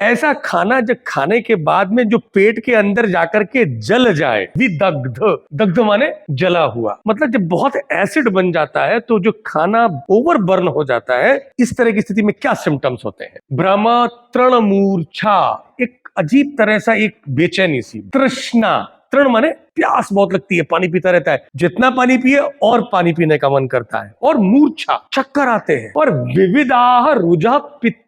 ऐसा खाना जब खाने के बाद में जो पेट के अंदर जाकर के जल जाए, विदग्ध, दग्ध माने जला हुआ, मतलब जब बहुत एसिड बन जाता है तो जो खाना ओवर बर्न हो जाता है, इस तरह की स्थिति में क्या सिम्टम्स होते हैं? भ्रम, तृण मूर्छा, एक अजीब तरह सा एक बेचैनी सी, तृष्णा, तृण माने प्यास बहुत लगती है, पानी पीता रहता है, जितना पानी पिए और पानी पीने का मन करता है, और मूर्छा, चक्कर आते हैं, और विविधाह रुजा पित्त,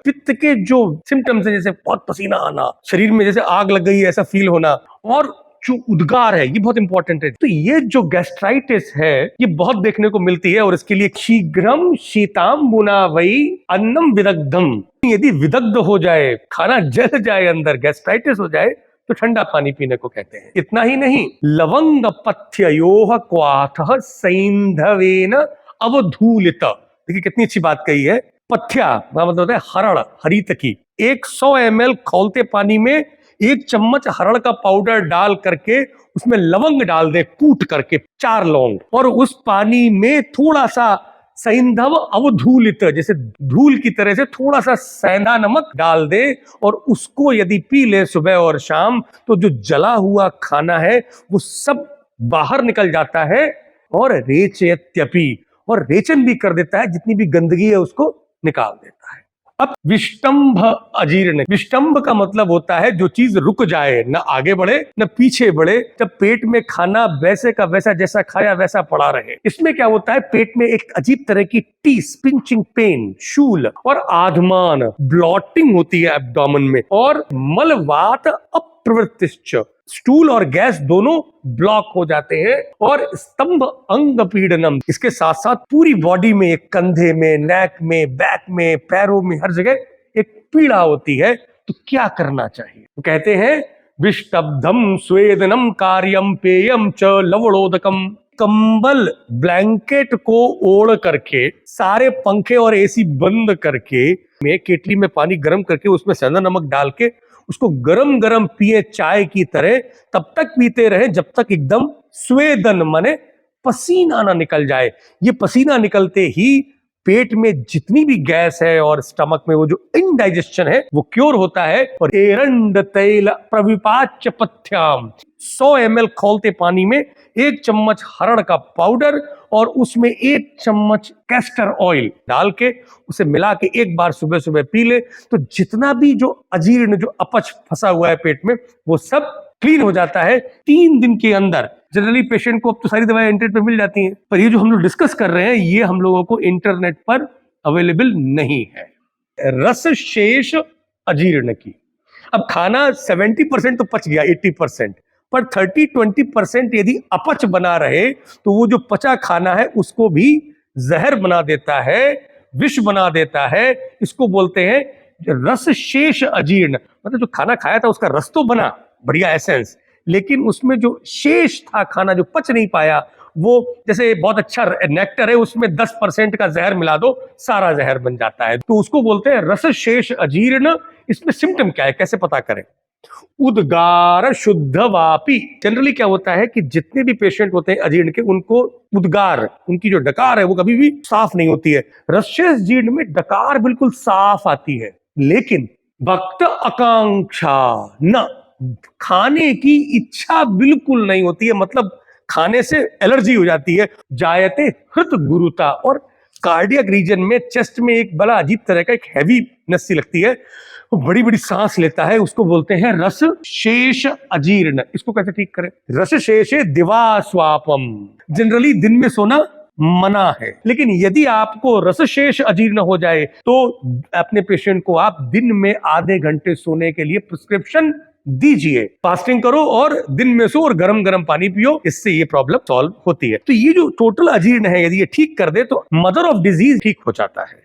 पित्त के जो सिम्टम्स हैं, जैसे बहुत पसीना आना, शरीर में जैसे आग लग गई है ऐसा फील होना, और जो उद्गार है, ये बहुत इंपॉर्टेंट है। तो ये जो गैस्ट्राइटिस है ये बहुत देखने को मिलती है, और इसके लिए शीघ्रम शीतांबुना वही अन्नम विदग्धम, यदि विदग्ध हो जाए, खाना जल जाए, अंदर गैस्ट्राइटिस हो जाए, तो ठंडा पानी पीने को कहते हैं। इतना ही नहीं, लवंग पथ्ययोह क्वाथः सैंधवेन अवधूलित, देखिए कितनी अच्छी बात कही है। पथ्या मतलब होता है हरड़, हरित की। 100 ml खौलते पानी में 1 चम्मच हरड़ का पाउडर डाल करके उसमें लवंग डाल दे, कूट करके 4 लौंग, और उस पानी में थोड़ा सा सैंधव अवधूलित, जैसे धूल की तरह से थोड़ा सा सेंधा नमक डाल दे, और उसको यदि पी ले सुबह और शाम, तो जो जला हुआ खाना है वो सब बाहर निकल जाता है, और रेचयत्यपि, और रेचन भी कर देता है, जितनी भी गंदगी है उसको निकाल देता है। अब विष्टंभ अजीर्ण, विष्टंभ का मतलब होता है जो चीज रुक जाए, न आगे बढ़े न पीछे बढ़े, जब पेट में खाना वैसे का वैसा, जैसा खाया वैसा पड़ा रहे। इसमें क्या होता है, पेट में एक अजीब तरह की टीस, पिंचिंग पेन, शूल और आधमान, ब्लॉटिंग होती है एब्डोमेन में, और मलवात अप्रवृत्तिश्च, स्टूल और गैस दोनों ब्लॉक हो जाते हैं, और स्तंभ अंग पीड़नम, इसके साथ साथ पूरी बॉडी में, एक कंधे में, नेक में, बैक में, पैरों में, हर जगह एक पीड़ा होती है। तो क्या करना चाहिए? तो कहते हैं विष्टब्धम स्वेदनम कार्यम पेयम च लवणोदकम, कंबल ब्लैंकेट को ओढ़ करके, सारे पंखे और एसी बंद करके, में केटली में पानी गर्म करके उसमें सेंधा नमक डाल के उसको गरम गरम पिए चाय की तरह, तब तक पीते रहे जब तक एकदम स्वेदन माने पसीना ना निकल जाए। ये पसीना निकलते ही पेट में जितनी भी गैस है और स्टमक में वो जो इनडाइजेशन है वो क्योर होता है। और एरंड तैल प्रविपाच्य पथ्याम, 100 ml खौलते पानी में 1 चम्मच हरड़ का पाउडर और उसमें 1 चम्मच कैस्टर ऑयल डाल के उसे मिला के एक बार सुबह सुबह पी ले, तो जितना भी जो अजीर्ण, जो अपच फंसा हुआ है पेट में, वो सब क्लीन हो जाता है 3 दिन के अंदर। जनरली पेशेंट को अब तो सारी दवाएं इंटरनेट पे मिल जाती हैं, पर ये जो हम लोग डिस्कस कर रहे हैं ये हम लोगों को इंटरनेट पर अवेलेबल नहीं है। रस शेष अजीर्ण की, अब खाना 70% तो पच गया, 80%, पर 30-20% यदि अपच बना रहे तो वो जो पचा खाना है उसको भी जहर बना देता है, विष बना देता है। इसको बोलते हैं रस शेष अजीर्ण, मतलब जो खाना खाया था उसका रस तो बना, बढ़िया एसेंस, लेकिन उसमें जो शेष था खाना, जो पच नहीं पाया, वो जैसे बहुत अच्छा नेक्टर है, उसमें 10% का जहर मिला दो, सारा जहर बन जाता है, तो उसको बोलते हैं रस शेष अजीर्ण। इसमें सिम्टम क्या है, कैसे पता करें? उद्गार शुद्ध वापी, जनरली क्या होता है कि जितने भी पेशेंट होते हैं अजीर्ण के, उनको उद्गार, उनकी जो डकार है वो कभी भी साफ नहीं होती है। रसशेष जीर्ण में डकार बिल्कुल साफ आती है, लेकिन भक्त आकांक्षा न, खाने की इच्छा बिल्कुल नहीं होती है, मतलब खाने से एलर्जी हो जाती है। जायते हृत गुरुता, और कार्डियक रीजन में, चेस्ट में एक बड़ा अजीब तरह का एक हैवी नस्सी लगती है, वो बड़ी बड़ी सांस लेता है, उसको बोलते हैं रस शेष अजीर्ण। इसको कैसे ठीक करें? रस शेषे दिवा स्वापम, जनरली दिन में सोना मना है, लेकिन यदि आपको रस शेष अजीर्ण हो जाए तो अपने पेशेंट को आप दिन में आधे घंटे सोने के लिए प्रिस्क्रिप्शन दीजिए। फास्टिंग करो और दिन में सो और गरम गरम पानी पियो, इससे ये प्रॉब्लम सॉल्व होती है। तो ये जो टोटल अजीर्ण है, यदि ये ठीक कर दे तो मदर ऑफ डिजीज ठीक हो जाता है।